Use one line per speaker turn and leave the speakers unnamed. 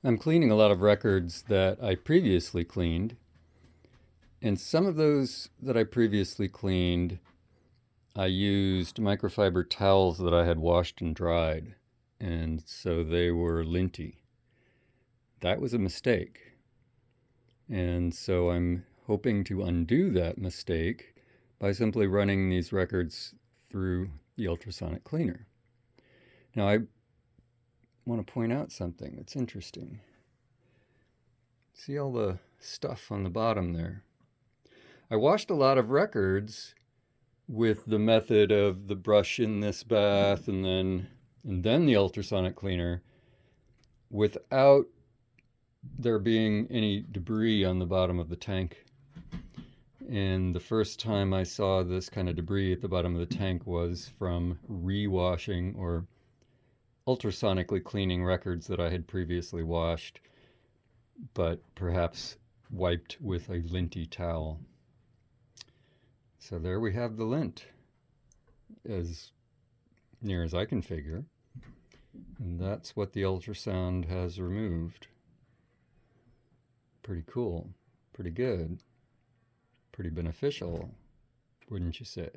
I'm cleaning a lot of records that I previously cleaned, and some of those that I previously cleaned, I used microfiber towels that I had washed and dried, and so they were linty. That was a mistake, and so I'm hoping to undo that mistake by simply running these records through the ultrasonic cleaner. Now, I want to point out something that's interesting. See all the stuff on the bottom there? I washed a lot of records with the method of the brush in this bath and then the ultrasonic cleaner without there being any debris on the bottom of the tank. And the first time I saw this kind of debris at the bottom of the tank was from re-washing or ultrasonically cleaning records that I had previously washed, but perhaps wiped with a linty towel. So there we have the lint, as near as I can figure. And that's what the ultrasound has removed. Pretty cool, pretty good, pretty beneficial, wouldn't you say?